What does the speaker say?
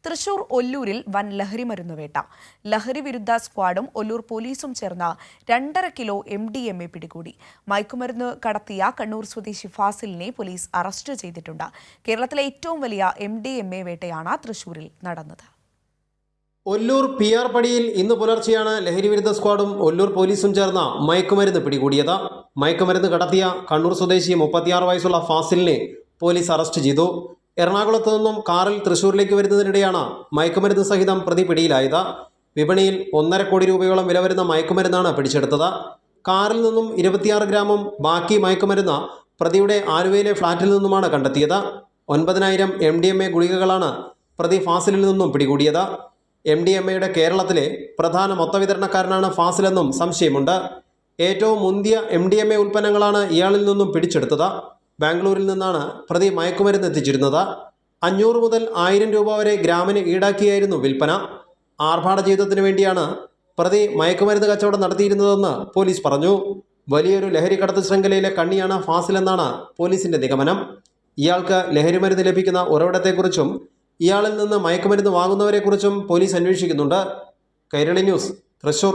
തൃശൂർ ഒല്ലൂരിൽ വൻ ലഹരിമരുന്ന് വേട്ട. ലഹരി വിരുദ്ധ സ്ക്വാഡും ഒല്ലൂർ പോലീസും ചേർന്ന് 2.5 കിലോ MDMA പിടികൂടി. മയക്കുമരുന്ന് കടത്തിയ കണ്ണൂർ സ്വദേശി ഫാസിലിനെ പോലീസ് അറസ്റ്റ് ചെയ്തിട്ടുണ്ട്. കേരളത്തിലെ ഏറ്റവും വലിയ MDMA വേട്ടയാണ് തൃശൂരിൽ നടന്നത്. ഒല്ലൂർ PR പടിയിൽ ഇന്ന് പുലർച്ചെയാണ് ലഹരിവിരുദ്ധ സ്ക്വാഡും ഒല്ലൂർ പോലീസും ചേർന്ന് മയക്കുമരുന്ന് പിടികൂടിയത്. മയക്കുമരുന്ന് കടത്തിയ കണ്ണൂർ സ്വദേശി 36 വയസ്സുള്ള ഫാസിലിനെ പോലീസ് അറസ്റ്റ് ചെയ്തു. എറണാകുളത്ത് നിന്നും കാറിൽ തൃശൂരിലേക്ക് വരുന്നതിനിടെയാണ് മയക്കുമരുന്ന് സഹിതം പ്രതി പിടിയിലായത്. വിപണിയിൽ 1.5 കോടി രൂപയോളം വില വരുന്ന മയക്കുമരുന്നാണ് പിടിച്ചെടുത്തത്. കാറിൽ നിന്നും 26 ഗ്രാമും ബാക്കി മയക്കുമരുന്ന് പ്രതിയുടെ ആലുവയിലെ ഫ്ളാറ്റിൽ നിന്നുമാണ് കണ്ടെത്തിയത്. 9,000 MDMA ഗുളികകളാണ് പ്രതി ഫാസിലിൽ നിന്നും പിടികൂടിയത്. MDMAയുടെ കേരളത്തിലെ പ്രധാന മൊത്തവിതരണക്കാരനാണ് ഫാസിലെന്നും സംശയമുണ്ട്. ഏറ്റവും മുന്തിയ MDMA ഉൽപ്പന്നങ്ങളാണ് ഇയാളിൽ നിന്നും പിടിച്ചെടുത്തത്. ബാംഗ്ലൂരിൽ നിന്നാണ് പ്രതി മയക്കുമരുന്ന് എത്തിച്ചിരുന്നത്. 500 മുതൽ 1000 രൂപ വരെ ഗ്രാമിന് ഈടാക്കിയായിരുന്നു വിൽപ്പന. ആർഭാട ജീവിതത്തിന് വേണ്ടിയാണ് പ്രതി മയക്കുമരുന്ന് കച്ചവടം നടത്തിയിരുന്നതെന്ന് പോലീസ് പറഞ്ഞു. വലിയൊരു ലഹരി കടത്ത് ശൃംഖലയിലെ കണ്ണിയാണ് ഫാസിലെന്നാണ് പോലീസിന്റെ നിഗമനം. ഇയാൾക്ക് ലഹരിമരുന്ന് ലഭിക്കുന്ന ഉറവിടത്തെക്കുറിച്ചും ഇയാളിൽ നിന്ന് മയക്കുമരുന്ന് വാങ്ങുന്നവരെക്കുറിച്ചും പോലീസ് അന്വേഷിക്കുന്നുണ്ട്. കൈരളി ന്യൂസ്, തൃശൂർ.